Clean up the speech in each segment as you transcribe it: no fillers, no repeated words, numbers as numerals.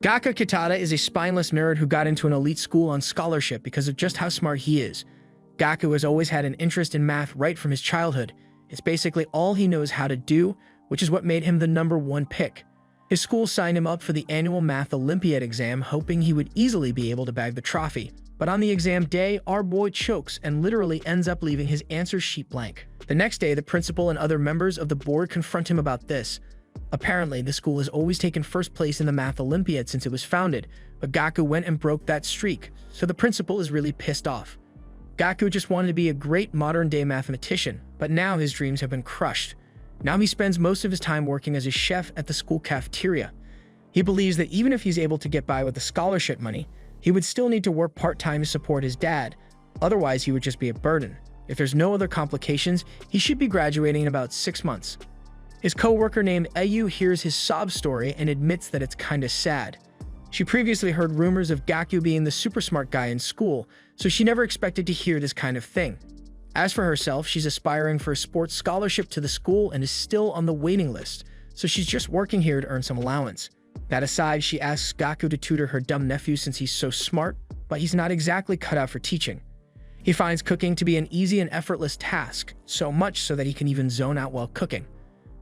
Gaku Kitada is a spineless nerd who got into an elite school on scholarship because of just how smart he is. Gaku has always had an interest in math right from his childhood. It's basically all he knows how to do, which is what made him the #1 pick. His school signed him up for the annual Math Olympiad exam, hoping he would easily be able to bag the trophy. But on the exam day, our boy chokes and literally ends up leaving his answer sheet blank. The next day, the principal and other members of the board confront him about this. Apparently, the school has always taken first place in the Math Olympiad since it was founded, but Gaku went and broke that streak, so the principal is really pissed off. Gaku just wanted to be a great modern-day mathematician, but now his dreams have been crushed. Now he spends most of his time working as a chef at the school cafeteria. He believes that even if he's able to get by with the scholarship money, he would still need to work part-time to support his dad. Otherwise, he would just be a burden. If there's no other complications, he should be graduating in about 6 months. His co-worker named Ayu hears his sob story and admits that it's kinda sad. She previously heard rumors of Gaku being the super smart guy in school, so she never expected to hear this kind of thing. As for herself, she's aspiring for a sports scholarship to the school and is still on the waiting list, so she's just working here to earn some allowance. That aside, she asks Gaku to tutor her dumb nephew since he's so smart, but he's not exactly cut out for teaching. He finds cooking to be an easy and effortless task, so much so that he can even zone out while cooking.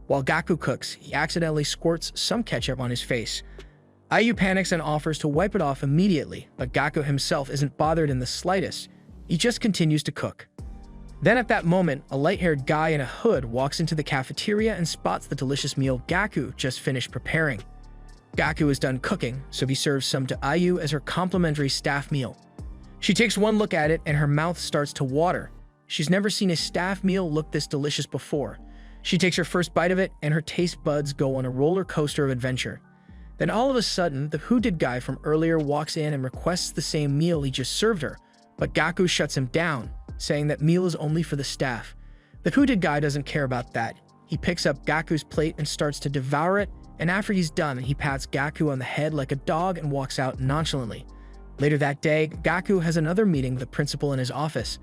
While Gaku cooks, he accidentally squirts some ketchup on his face. Ayu panics and offers to wipe it off immediately, but Gaku himself isn't bothered in the slightest. He just continues to cook. Then at that moment, a light-haired guy in a hood walks into the cafeteria and spots the delicious meal Gaku just finished preparing. Gaku is done cooking, so he serves some to Ayu as her complimentary staff meal. She takes one look at it and her mouth starts to water. She's never seen a staff meal look this delicious before. She takes her first bite of it and her taste buds go on a roller coaster of adventure. Then all of a sudden, the hooded guy from earlier walks in and requests the same meal he just served her, but Gaku shuts him down, saying that meal is only for the staff. The hooded guy doesn't care about that. He picks up Gaku's plate and starts to devour it, and after he's done, he pats Gaku on the head like a dog and walks out nonchalantly. Later that day, Gaku has another meeting with the principal in his office.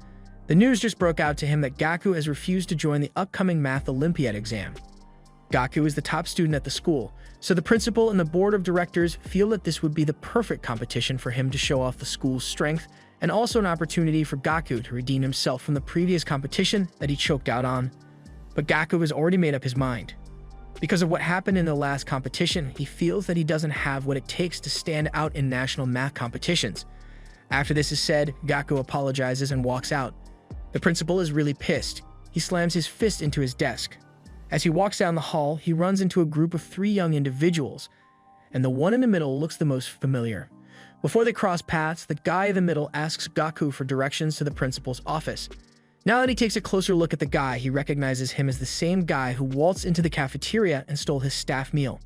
The news just broke out to him that Gaku has refused to join the upcoming Math Olympiad exam. Gaku is the top student at the school, so the principal and the board of directors feel that this would be the perfect competition for him to show off the school's strength, and also an opportunity for Gaku to redeem himself from the previous competition that he choked out on. But Gaku has already made up his mind. Because of what happened in the last competition, he feels that he doesn't have what it takes to stand out in national math competitions. After this is said, Gaku apologizes and walks out. The principal is really pissed. He slams his fist into his desk. As he walks down the hall, he runs into a group of 3 young individuals, and the one in the middle looks the most familiar. Before they cross paths, the guy in the middle asks Gaku for directions to the principal's office. Now that he takes a closer look at the guy, he recognizes him as the same guy who waltzed into the cafeteria and stole his staff meal.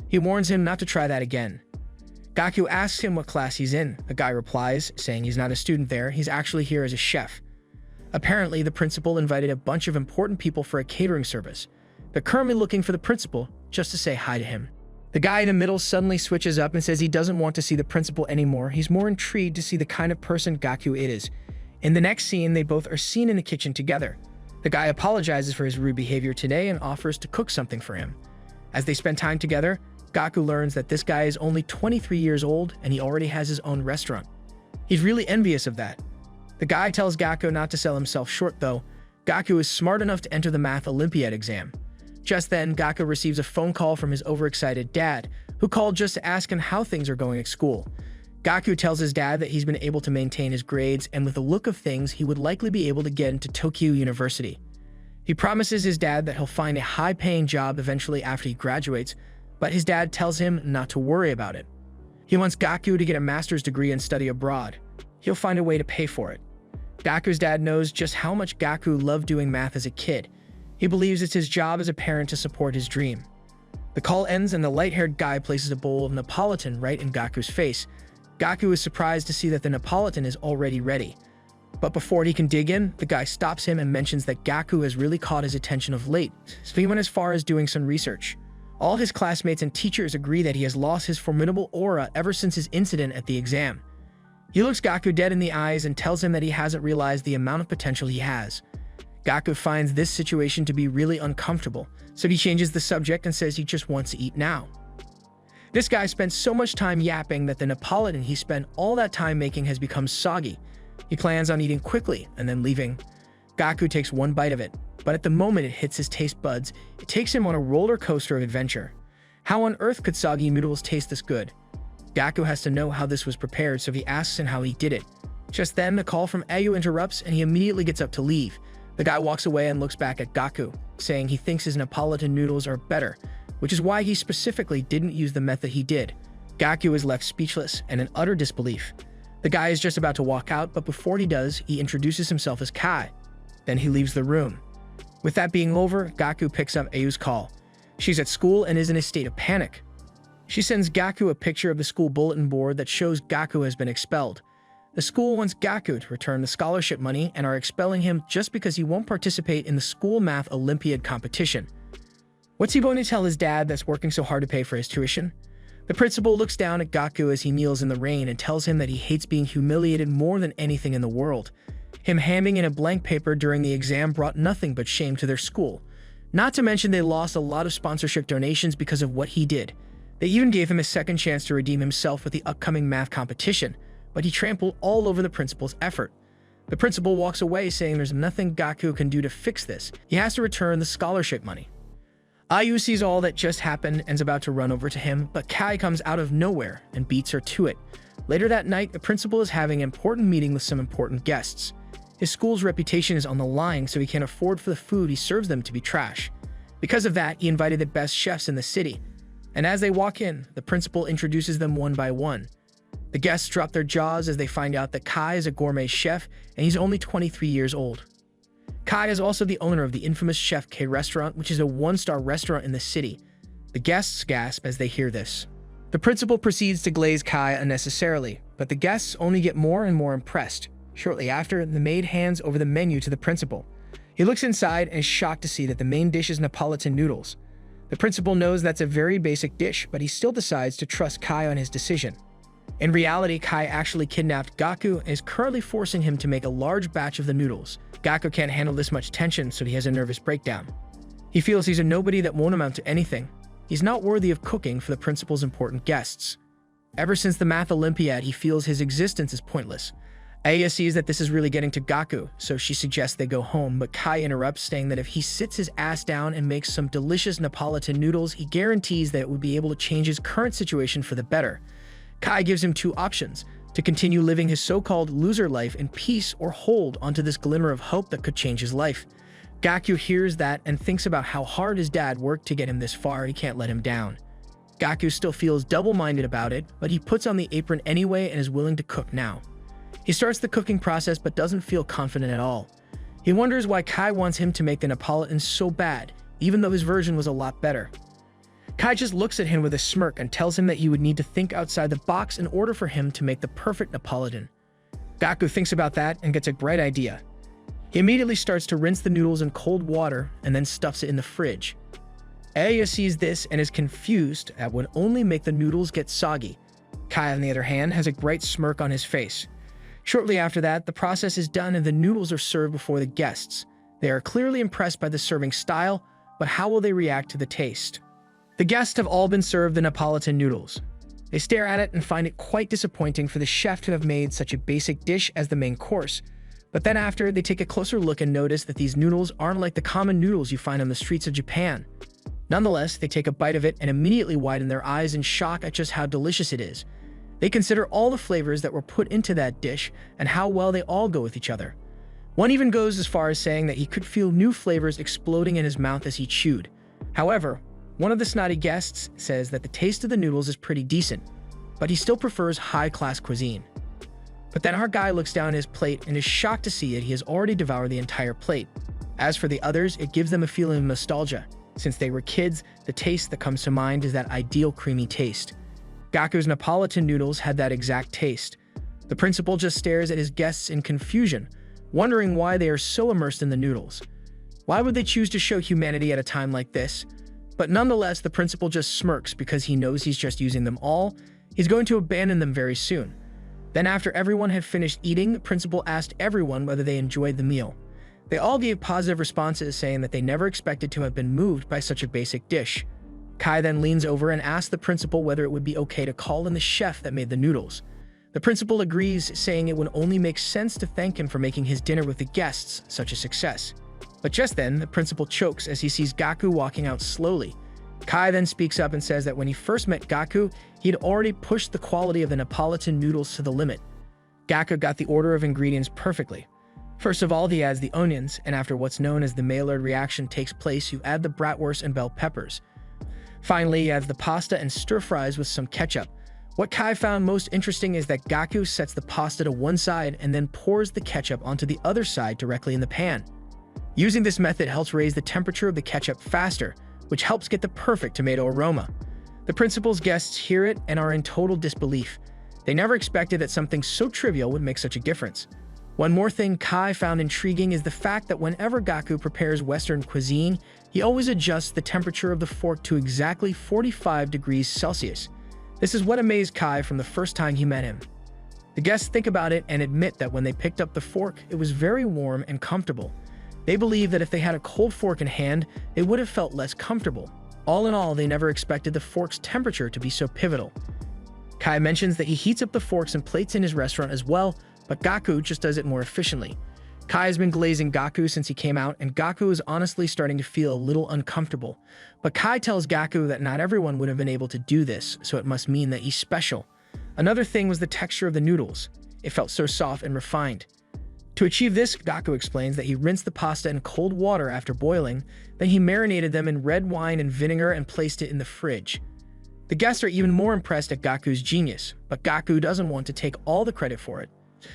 He warns him not to try that again. Gaku asks him what class he's in. The guy replies, saying he's not a student there, he's actually here as a chef. Apparently, the principal invited a bunch of important people for a catering service. They're currently looking for the principal, just to say hi to him. The guy in the middle suddenly switches up and says he doesn't want to see the principal anymore. He's more intrigued to see the kind of person Gaku it is. In the next scene, they both are seen in the kitchen together. The guy apologizes for his rude behavior today and offers to cook something for him. As they spend time together, Gaku learns that this guy is only 23 years old and he already has his own restaurant. He's really envious of that. The guy tells Gaku not to sell himself short though. Gaku is smart enough to enter the Math Olympiad exam. Just then, Gaku receives a phone call from his overexcited dad, who called just to ask him how things are going at school. Gaku tells his dad that he's been able to maintain his grades, and with the look of things, he would likely be able to get into Tokyo University. He promises his dad that he'll find a high-paying job eventually after he graduates, but his dad tells him not to worry about it. He wants Gaku to get a master's degree and study abroad. He'll find a way to pay for it. Gaku's dad knows just how much Gaku loved doing math as a kid. He believes it's his job as a parent to support his dream. The call ends and the light-haired guy places a bowl of Neapolitan right in Gaku's face. Gaku is surprised to see that the Neapolitan is already ready. But before he can dig in, the guy stops him and mentions that Gaku has really caught his attention of late, so he went as far as doing some research. All his classmates and teachers agree that he has lost his formidable aura ever since his incident at the exam. He looks Gaku dead in the eyes and tells him that he hasn't realized the amount of potential he has. Gaku finds this situation to be really uncomfortable, so he changes the subject and says he just wants to eat now. This guy spent so much time yapping that the Neapolitan he spent all that time making has become soggy. He plans on eating quickly and then leaving. Gaku takes one bite of it, but at the moment it hits his taste buds, it takes him on a roller coaster of adventure. How on earth could soggy noodles taste this good? Gaku has to know how this was prepared, so he asks him how he did it. Just then, a call from Ayu interrupts and he immediately gets up to leave. The guy walks away and looks back at Gaku, saying he thinks his Neapolitan noodles are better, which is why he specifically didn't use the method he did. Gaku is left speechless and in utter disbelief. The guy is just about to walk out, but before he does, he introduces himself as Kai. Then he leaves the room. With that being over, Gaku picks up Ayu's call. She's at school and is in a state of panic. She sends Gaku a picture of the school bulletin board that shows Gaku has been expelled. The school wants Gaku to return the scholarship money and are expelling him just because he won't participate in the school math Olympiad competition. What's he going to tell his dad that's working so hard to pay for his tuition? The principal looks down at Gaku as he kneels in the rain and tells him that he hates being humiliated more than anything in the world. Him handing in a blank paper during the exam brought nothing but shame to their school. Not to mention they lost a lot of sponsorship donations because of what he did. They even gave him a second chance to redeem himself with the upcoming math competition, but he trampled all over the principal's effort. The principal walks away saying there's nothing Gaku can do to fix this. He has to return the scholarship money. Ayu sees all that just happened and is about to run over to him, but Kai comes out of nowhere and beats her to it. Later that night, the principal is having an important meeting with some important guests. His school's reputation is on the line, so he can't afford for the food he serves them to be trash. Because of that, he invited the best chefs in the city. And as they walk in, the principal introduces them one by one. The guests drop their jaws as they find out that Kai is a gourmet chef and he's only 23 years old. Kai is also the owner of the infamous Chef K restaurant, which is a one-star restaurant in the city. The guests gasp as they hear this. The principal proceeds to glaze Kai unnecessarily, but the guests only get more and more impressed. Shortly after, the maid hands over the menu to the principal. He looks inside and is shocked to see that the main dish is Neapolitan noodles. The principal knows that's a very basic dish, but he still decides to trust Kai on his decision. In reality, Kai actually kidnapped Gaku and is currently forcing him to make a large batch of the noodles. Gaku can't handle this much tension, so he has a nervous breakdown. He feels he's a nobody that won't amount to anything. He's not worthy of cooking for the principal's important guests. Ever since the Math Olympiad, he feels his existence is pointless. Aya sees that this is really getting to Gaku, so she suggests they go home, but Kai interrupts, saying that if he sits his ass down and makes some delicious Neapolitan noodles, he guarantees that it would be able to change his current situation for the better. Kai gives him two options: to continue living his so-called loser life in peace or hold onto this glimmer of hope that could change his life. Gaku hears that and thinks about how hard his dad worked to get him this far. He can't let him down. Gaku still feels double-minded about it, but he puts on the apron anyway and is willing to cook now. He starts the cooking process but doesn't feel confident at all. He wonders why Kai wants him to make the Neapolitan so bad, even though his version was a lot better. Kai just looks at him with a smirk and tells him that he would need to think outside the box in order for him to make the perfect Neapolitan. Gaku thinks about that and gets a bright idea. He immediately starts to rinse the noodles in cold water and then stuffs it in the fridge. Aya sees this and is confused at would only make the noodles get soggy. Kai, on the other hand, has a bright smirk on his face. Shortly after that, the process is done and the noodles are served before the guests. They are clearly impressed by the serving style, but how will they react to the taste? The guests have all been served the Neapolitan noodles. They stare at it and find it quite disappointing for the chef to have made such a basic dish as the main course. But then after, they take a closer look and notice that these noodles aren't like the common noodles you find on the streets of Japan. Nonetheless, they take a bite of it and immediately widen their eyes in shock at just how delicious it is. They consider all the flavors that were put into that dish and how well they all go with each other. One even goes as far as saying that he could feel new flavors exploding in his mouth as he chewed. However, one of the snotty guests says that the taste of the noodles is pretty decent, but he still prefers high-class cuisine. But then our guy looks down at his plate and is shocked to see that he has already devoured the entire plate. As for the others, it gives them a feeling of nostalgia. Since they were kids, the taste that comes to mind is that ideal creamy taste. Gaku's Neapolitan noodles had that exact taste. The principal just stares at his guests in confusion, wondering why they are so immersed in the noodles. Why would they choose to show humanity at a time like this? But nonetheless, the principal just smirks because he knows he's just using them all. He's going to abandon them very soon. Then after everyone had finished eating, the principal asked everyone whether they enjoyed the meal. They all gave positive responses, saying that they never expected to have been moved by such a basic dish. Kai then leans over and asks the principal whether it would be okay to call in the chef that made the noodles. The principal agrees, saying it would only make sense to thank him for making his dinner with the guests such a success. But just then, the principal chokes as he sees Gaku walking out slowly. Kai then speaks up and says that when he first met Gaku, he had already pushed the quality of the Neapolitan noodles to the limit. Gaku got the order of ingredients perfectly. First of all, he adds the onions, and after what's known as the Maillard reaction takes place, you add the bratwurst and bell peppers. Finally, he adds the pasta and stir-fries with some ketchup. What Kai found most interesting is that Gaku sets the pasta to one side and then pours the ketchup onto the other side directly in the pan. Using this method helps raise the temperature of the ketchup faster, which helps get the perfect tomato aroma. The principal's guests hear it and are in total disbelief. They never expected that something so trivial would make such a difference. One more thing Kai found intriguing is the fact that whenever Gaku prepares Western cuisine, he always adjusts the temperature of the fork to exactly 45 degrees Celsius. This is what amazed Kai from the first time he met him. The guests think about it and admit that when they picked up the fork, it was very warm and comfortable. They believe that if they had a cold fork in hand, they would have felt less comfortable. All in all, they never expected the fork's temperature to be so pivotal. Kai mentions that he heats up the forks and plates in his restaurant as well, but Gaku just does it more efficiently. Kai has been glazing Gaku since he came out, and Gaku is honestly starting to feel a little uncomfortable. But Kai tells Gaku that not everyone would have been able to do this, so it must mean that he's special. Another thing was the texture of the noodles. It felt so soft and refined. To achieve this, Gaku explains that he rinsed the pasta in cold water after boiling, then he marinated them in red wine and vinegar and placed it in the fridge. The guests are even more impressed at Gaku's genius, but Gaku doesn't want to take all the credit for it.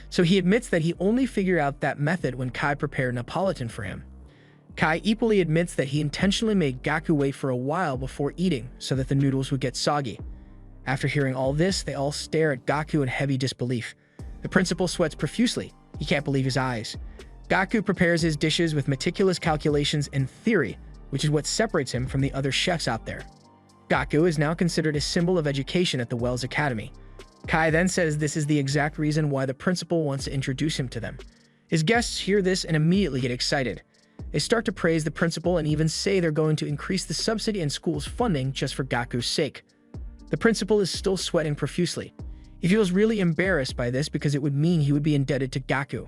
So he admits that he only figured out that method when Kai prepared Neapolitan for him. Kai equally admits that he intentionally made Gaku wait for a while before eating so that the noodles would get soggy. After hearing all this, they all stare at Gaku in heavy disbelief. The principal sweats profusely. He can't believe his eyes. Gaku prepares his dishes with meticulous calculations and theory, which is what separates him from the other chefs out there. Gaku is now considered a symbol of education at the Wells Academy. Kai then says this is the exact reason why the principal wants to introduce him to them. His guests hear this and immediately get excited. They start to praise the principal and even say they're going to increase the subsidy and school's funding just for Gaku's sake. The principal is still sweating profusely. He feels really embarrassed by this because it would mean he would be indebted to Gaku.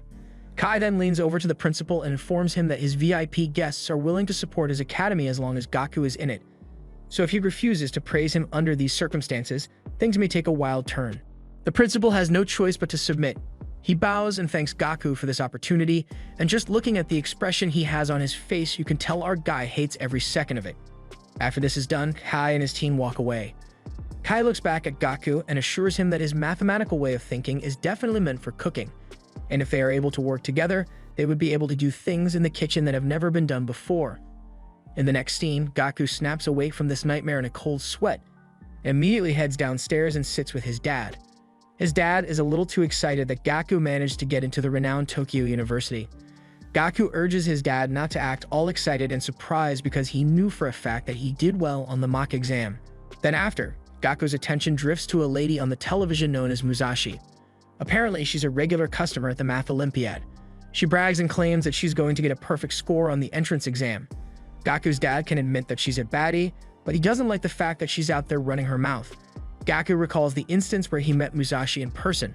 Kai then leans over to the principal and informs him that his VIP guests are willing to support his academy as long as Gaku is in it. So if he refuses to praise him under these circumstances, things may take a wild turn. The principal has no choice but to submit. He bows and thanks Gaku for this opportunity, and just looking at the expression he has on his face, you can tell our guy hates every second of it. After this is done, Kai and his team walk away. Kai looks back at Gaku and assures him that his mathematical way of thinking is definitely meant for cooking, and if they are able to work together, they would be able to do things in the kitchen that have never been done before. In the next scene, Gaku snaps awake from this nightmare in a cold sweat, and immediately heads downstairs and sits with his dad. His dad is a little too excited that Gaku managed to get into the renowned Tokyo University. Gaku urges his dad not to act all excited and surprised because he knew for a fact that he did well on the mock exam. Then after, Gaku's attention drifts to a lady on the television known as Musashi. Apparently, she's a regular customer at the Math Olympiad. She brags and claims that she's going to get a perfect score on the entrance exam. Gaku's dad can admit that she's a baddie, but he doesn't like the fact that she's out there running her mouth. Gaku recalls the instance where he met Musashi in person.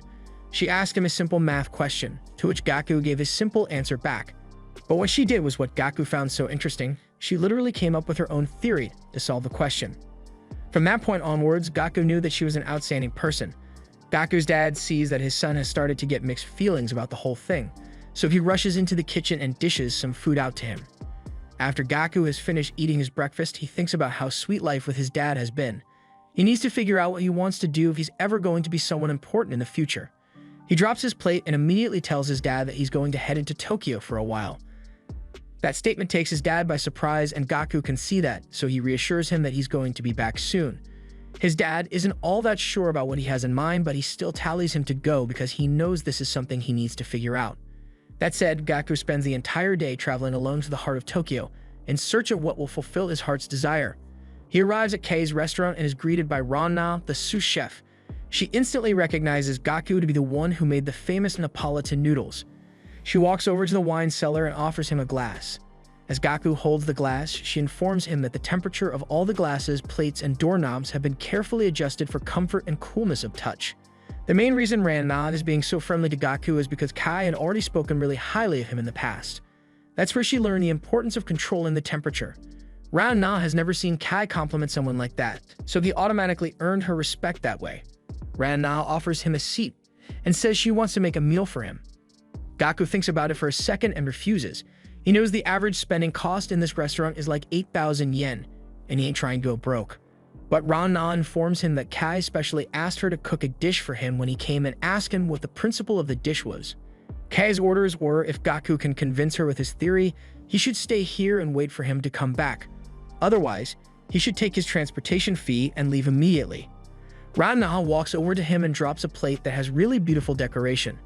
She asked him a simple math question, to which Gaku gave a simple answer back. But what she did was what Gaku found so interesting. She literally came up with her own theory to solve the question. From that point onwards, Gaku knew that she was an outstanding person. Gaku's dad sees that his son has started to get mixed feelings about the whole thing, so he rushes into the kitchen and dishes some food out to him. After Gaku has finished eating his breakfast, he thinks about how sweet life with his dad has been. He needs to figure out what he wants to do if he's ever going to be someone important in the future. He drops his plate and immediately tells his dad that he's going to head into Tokyo for a while. That statement takes his dad by surprise, and Gaku can see that, so he reassures him that he's going to be back soon. His dad isn't all that sure about what he has in mind, but he still tallies him to go because he knows this is something he needs to figure out. That said, Gaku spends the entire day traveling alone to the heart of Tokyo, in search of what will fulfill his heart's desire. He arrives at Kei's restaurant and is greeted by Rana, the sous chef. She instantly recognizes Gaku to be the one who made the famous Neapolitan noodles. She walks over to the wine cellar and offers him a glass. As Gaku holds the glass, she informs him that the temperature of all the glasses, plates, and doorknobs have been carefully adjusted for comfort and coolness of touch. The main reason Ran-Na is being so friendly to Gaku is because Kai had already spoken really highly of him in the past. That's where she learned the importance of controlling the temperature. Ran-Na has never seen Kai compliment someone like that, so he automatically earned her respect that way. Ran-Na offers him a seat and says she wants to make a meal for him. Gaku thinks about it for a second and refuses. He knows the average spending cost in this restaurant is like 8,000 yen, and he ain't trying to go broke. But Ran-Na informs him that Kai specially asked her to cook a dish for him when he came and asked him what the principle of the dish was. Kai's orders were if Gaku can convince her with his theory, he should stay here and wait for him to come back. Otherwise, he should take his transportation fee and leave immediately. Ran-Na walks over to him and drops a plate that has really beautiful decoration.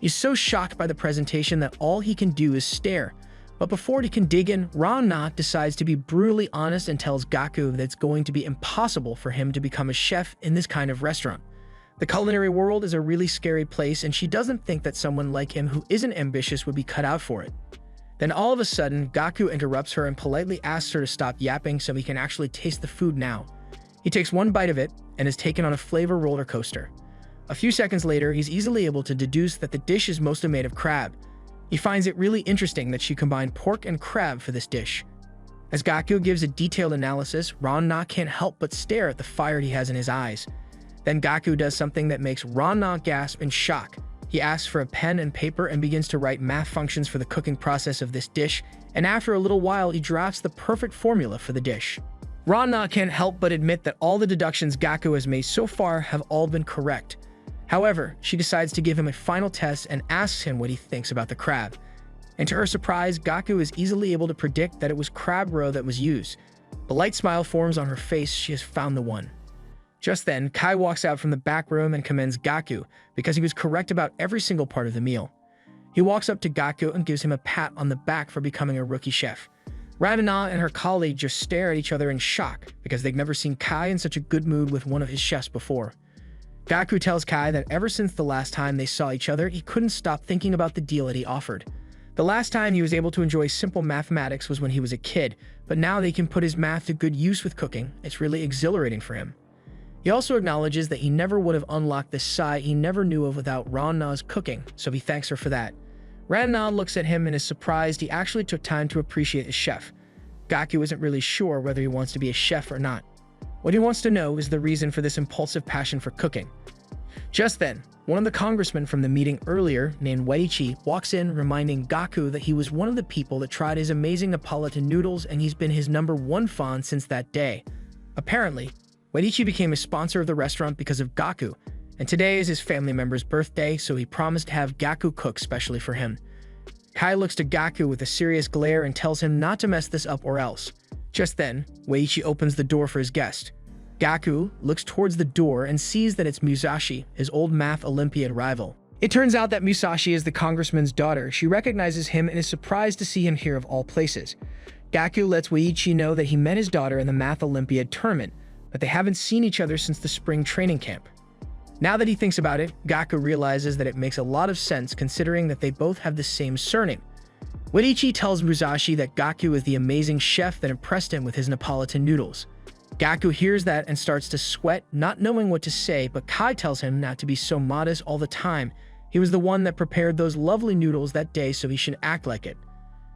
He's so shocked by the presentation that all he can do is stare. But before he can dig in, Ran-Na decides to be brutally honest and tells Gaku that it's going to be impossible for him to become a chef in this kind of restaurant. The culinary world is a really scary place, and she doesn't think that someone like him who isn't ambitious would be cut out for it. Then all of a sudden, Gaku interrupts her and politely asks her to stop yapping so he can actually taste the food now. He takes one bite of it and is taken on a flavor roller coaster. A few seconds later, he's easily able to deduce that the dish is mostly made of crab. He finds it really interesting that she combined pork and crab for this dish. As Gaku gives a detailed analysis, Ran-Na can't help but stare at the fire he has in his eyes. Then Gaku does something that makes Ran-Na gasp in shock. He asks for a pen and paper and begins to write math functions for the cooking process of this dish, and after a little while he drafts the perfect formula for the dish. Ran-Na can't help but admit that all the deductions Gaku has made so far have all been correct. However, she decides to give him a final test and asks him what he thinks about the crab. And to her surprise, Gaku is easily able to predict that it was crab roe that was used. A light smile forms on her face. She has found the one. Just then, Kai walks out from the back room and commends Gaku because he was correct about every single part of the meal. He walks up to Gaku and gives him a pat on the back for becoming a rookie chef. Ran-Na and her colleague just stare at each other in shock because they've never seen Kai in such a good mood with one of his chefs before. Gaku tells Kai that ever since the last time they saw each other, he couldn't stop thinking about the deal that he offered. The last time he was able to enjoy simple mathematics was when he was a kid, but now they can put his math to good use with cooking. It's really exhilarating for him. He also acknowledges that he never would have unlocked this side he never knew of without Ran-Na's cooking, so he thanks her for that. Ran-Na looks at him and is surprised he actually took time to appreciate his chef. Gaku isn't really sure whether he wants to be a chef or not. What he wants to know is the reason for this impulsive passion for cooking. Just then, one of the congressmen from the meeting earlier, named Weiichi, walks in reminding Gaku that he was one of the people that tried his amazing Neapolitan noodles and he's been his #1 fan since that day. Apparently, Weiichi became a sponsor of the restaurant because of Gaku, and today is his family member's birthday, so he promised to have Gaku cook specially for him. Kai looks to Gaku with a serious glare and tells him not to mess this up or else. Just then, Weiichi opens the door for his guest. Gaku looks towards the door and sees that it's Musashi, his old math Olympiad rival. It turns out that Musashi is the congressman's daughter. She recognizes him and is surprised to see him here of all places. Gaku lets Weiichi know that he met his daughter in the math Olympiad tournament, but they haven't seen each other since the spring training camp. Now that he thinks about it, Gaku realizes that it makes a lot of sense considering that they both have the same surname. Weiichi tells Musashi that Gaku is the amazing chef that impressed him with his Neapolitan noodles. Gaku hears that and starts to sweat, not knowing what to say, but Kai tells him not to be so modest all the time. He was the one that prepared those lovely noodles that day, so he should act like it.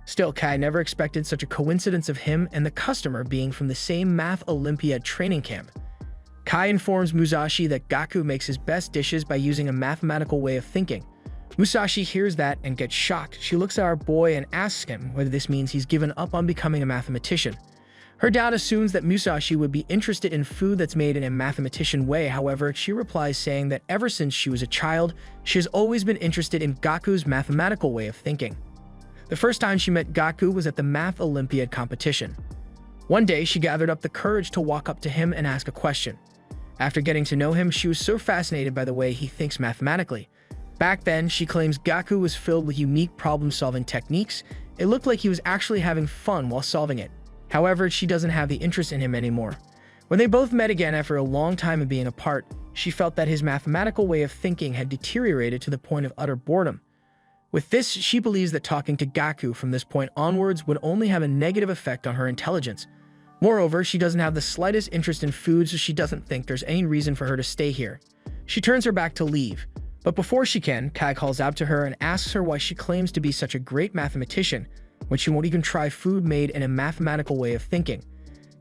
Still, Kai never expected such a coincidence of him and the customer being from the same math Olympiad training camp. Kai informs Musashi that Gaku makes his best dishes by using a mathematical way of thinking. Musashi hears that and gets shocked. She looks at our boy and asks him whether this means he's given up on becoming a mathematician. Her dad assumes that Musashi would be interested in food that's made in a mathematician way. However, she replies saying that ever since she was a child, she has always been interested in Gaku's mathematical way of thinking. The first time she met Gaku was at the Math Olympiad competition. One day, she gathered up the courage to walk up to him and ask a question. After getting to know him, she was so fascinated by the way he thinks mathematically. Back then, she claims Gaku was filled with unique problem-solving techniques. It looked like he was actually having fun while solving it. However, she doesn't have the interest in him anymore. When they both met again after a long time of being apart, she felt that his mathematical way of thinking had deteriorated to the point of utter boredom. With this, she believes that talking to Gaku from this point onwards would only have a negative effect on her intelligence. Moreover, she doesn't have the slightest interest in food, so she doesn't think there's any reason for her to stay here. She turns her back to leave. But before she can, Kai calls out to her and asks her why she claims to be such a great mathematician when she won't even try food made in a mathematical way of thinking.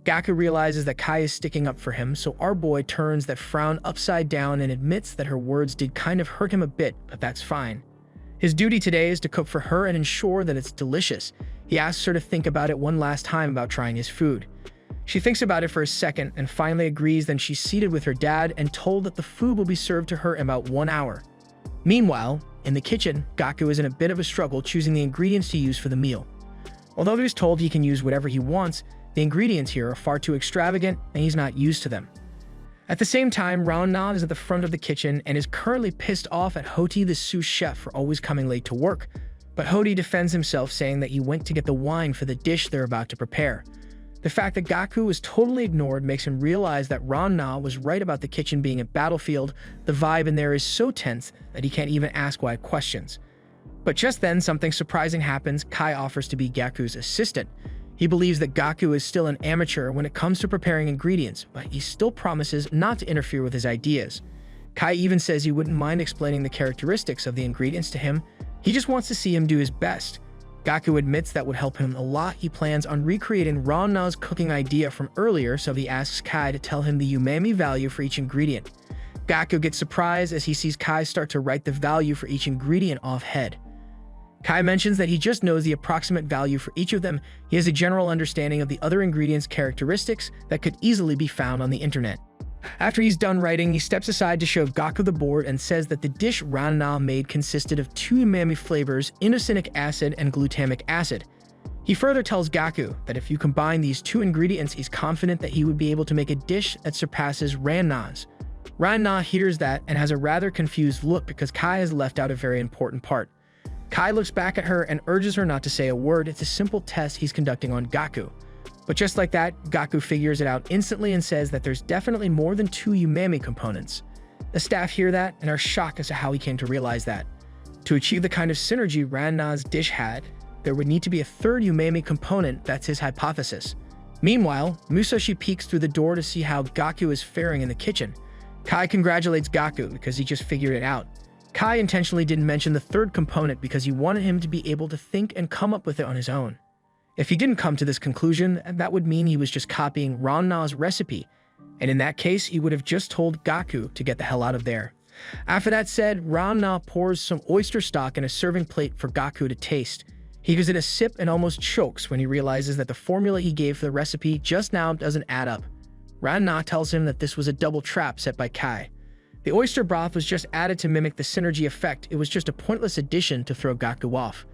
Gaku realizes that Kai is sticking up for him, so our boy turns that frown upside down and admits that her words did kind of hurt him a bit, but that's fine. His duty today is to cook for her and ensure that it's delicious. He asks her to think about it one last time about trying his food. She thinks about it for a second and finally agrees. Then she's seated with her dad and told that the food will be served to her in about 1 hour. Meanwhile, in the kitchen, Gaku is in a bit of a struggle choosing the ingredients to use for the meal. Although he's told he can use whatever he wants, the ingredients here are far too extravagant and he's not used to them. At the same time, Rana is at the front of the kitchen and is currently pissed off at Hoti, the sous chef, for always coming late to work. But Hoti defends himself, saying that he went to get the wine for the dish they're about to prepare. The fact that Gaku is totally ignored makes him realize that Rana was right about the kitchen being a battlefield. The vibe in there is so tense that he can't even ask why questions. But just then, something surprising happens. Kai offers to be Gaku's assistant. He believes that Gaku is still an amateur when it comes to preparing ingredients, but he still promises not to interfere with his ideas. Kai even says he wouldn't mind explaining the characteristics of the ingredients to him. He just wants to see him do his best. Gaku admits that would help him a lot. He plans on recreating Rana's cooking idea from earlier, so he asks Kai to tell him the umami value for each ingredient. Gaku gets surprised as he sees Kai start to write the value for each ingredient off head. Kai mentions that he just knows the approximate value for each of them. He has a general understanding of the other ingredients' characteristics that could easily be found on the internet. After he's done writing, he steps aside to show Gaku the board and says that the dish Rana made consisted of 2 umami flavors, inosinic acid and glutamic acid. He further tells Gaku that if you combine these 2 ingredients, he's confident that he would be able to make a dish that surpasses Rana's. Rana hears that and has a rather confused look because Kai has left out a very important part. Kai looks back at her and urges her not to say a word. It's a simple test he's conducting on Gaku. But just like that, Gaku figures it out instantly and says that there's definitely more than 2 umami components. The staff hear that and are shocked as to how he came to realize that. To achieve the kind of synergy Rana's dish had, there would need to be a 3rd umami component. That's his hypothesis. Meanwhile, Musashi peeks through the door to see how Gaku is faring in the kitchen. Kai congratulates Gaku because he just figured it out. Kai intentionally didn't mention the 3rd component because he wanted him to be able to think and come up with it on his own. If he didn't come to this conclusion, that would mean he was just copying Rana's recipe, and in that case, he would have just told Gaku to get the hell out of there. After that said, Rana pours some oyster stock in a serving plate for Gaku to taste. He gives it a sip and almost chokes when he realizes that the formula he gave for the recipe just now doesn't add up. Rana tells him that this was a double trap set by Kai. The oyster broth was just added to mimic the synergy effect. It was just a pointless addition to throw Gaku off.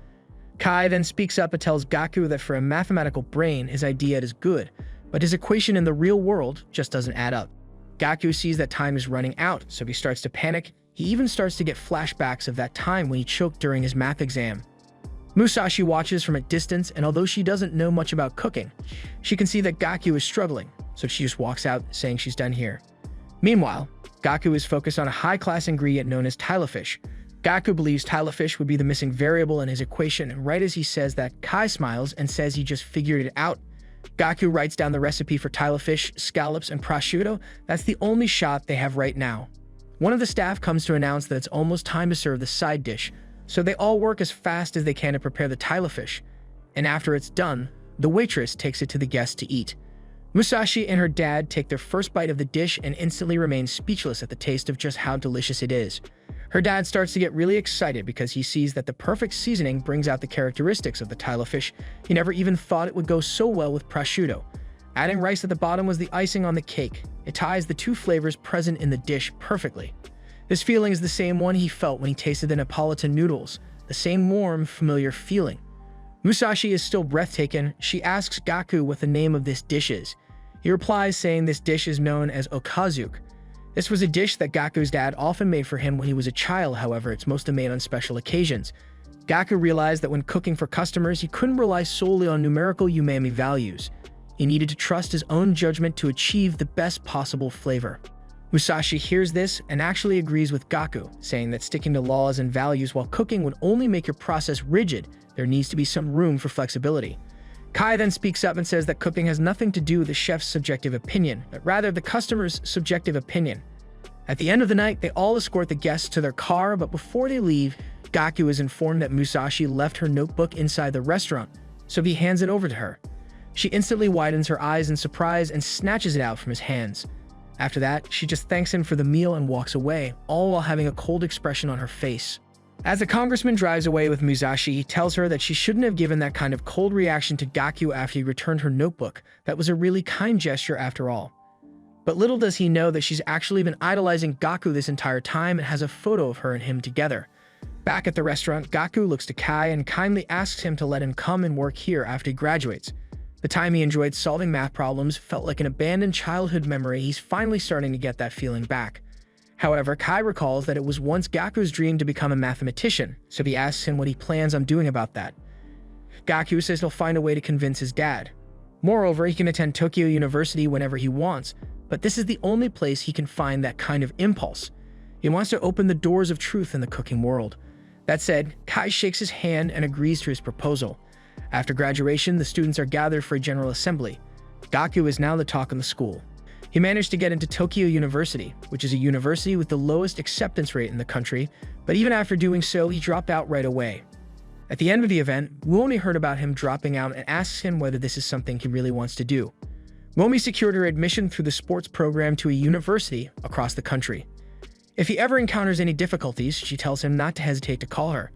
Kai then speaks up and tells Gaku that for a mathematical brain, his idea is good, but his equation in the real world just doesn't add up. Gaku sees that time is running out, so he starts to panic. He even starts to get flashbacks of that time when he choked during his math exam. Musashi watches from a distance, and although she doesn't know much about cooking, she can see that Gaku is struggling, so she just walks out saying she's done here. Meanwhile, Gaku is focused on a high-class ingredient known as tilafish. Gaku believes tilafish would be the missing variable in his equation, and right as he says that, Kai smiles and says he just figured it out. Gaku writes down the recipe for tilafish, scallops, and prosciutto. That's the only shot they have right now. One of the staff comes to announce that it's almost time to serve the side dish, so they all work as fast as they can to prepare the tilafish. And after it's done, the waitress takes it to the guests to eat. Musashi and her dad take their first bite of the dish and instantly remain speechless at the taste of just how delicious it is. Her dad starts to get really excited because he sees that the perfect seasoning brings out the characteristics of the tilafish. He never even thought it would go so well with prosciutto. Adding rice at the bottom was the icing on the cake. It ties the 2 flavors present in the dish perfectly. This feeling is the same one he felt when he tasted the Neapolitan noodles, the same warm, familiar feeling. Musashi is still breathtaking. She asks Gaku what the name of this dish is. He replies saying this dish is known as okazuke. This was a dish that Gaku's dad often made for him when he was a child. However, it's mostly made on special occasions. Gaku realized that when cooking for customers, he couldn't rely solely on numerical umami values. He needed to trust his own judgment to achieve the best possible flavor. Musashi hears this and actually agrees with Gaku, saying that sticking to laws and values while cooking would only make your process rigid. There needs to be some room for flexibility. Kai then speaks up and says that cooking has nothing to do with the chef's subjective opinion, but rather the customer's subjective opinion. At the end of the night, they all escort the guests to their car, but before they leave, Gaku is informed that Musashi left her notebook inside the restaurant, so he hands it over to her. She instantly widens her eyes in surprise and snatches it out from his hands. After that, she just thanks him for the meal and walks away, all while having a cold expression on her face. As the congressman drives away with Musashi, he tells her that she shouldn't have given that kind of cold reaction to Gaku after he returned her notebook. That was a really kind gesture after all. But little does he know that she's actually been idolizing Gaku this entire time and has a photo of her and him together. Back at the restaurant, Gaku looks to Kai and kindly asks him to let him come and work here after he graduates. The time he enjoyed solving math problems felt like an abandoned childhood memory. He's finally starting to get that feeling back. However, Kai recalls that it was once Gaku's dream to become a mathematician, so he asks him what he plans on doing about that. Gaku says he'll find a way to convince his dad. Moreover, he can attend Tokyo University whenever he wants, but this is the only place he can find that kind of impulse. He wants to open the doors of truth in the cooking world. That said, Kai shakes his hand and agrees to his proposal. After graduation, the students are gathered for a general assembly. Gaku is now the talk in the school. He managed to get into Tokyo University, which is a university with the lowest acceptance rate in the country, but even after doing so, he dropped out right away. At the end of the event, Muomi heard about him dropping out and asks him whether this is something he really wants to do. Muomi secured her admission through the sports program to a university across the country. If he ever encounters any difficulties, she tells him not to hesitate to call her.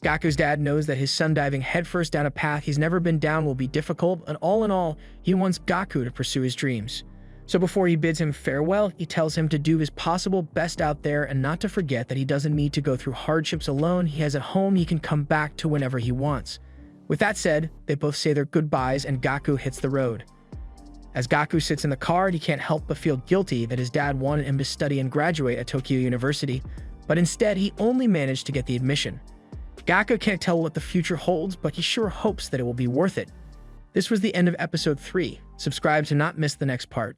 Gaku's dad knows that his son diving headfirst down a path he's never been down will be difficult, and all in all, he wants Gaku to pursue his dreams. So before he bids him farewell, he tells him to do his possible best out there and not to forget that he doesn't need to go through hardships alone. He has a home he can come back to whenever he wants. With that said, they both say their goodbyes and Gaku hits the road. As Gaku sits in the car, he can't help but feel guilty that his dad wanted him to study and graduate at Tokyo University, but instead he only managed to get the admission. Gaku can't tell what the future holds, but he sure hopes that it will be worth it. This was the end of episode 3. Subscribe to not miss the next part.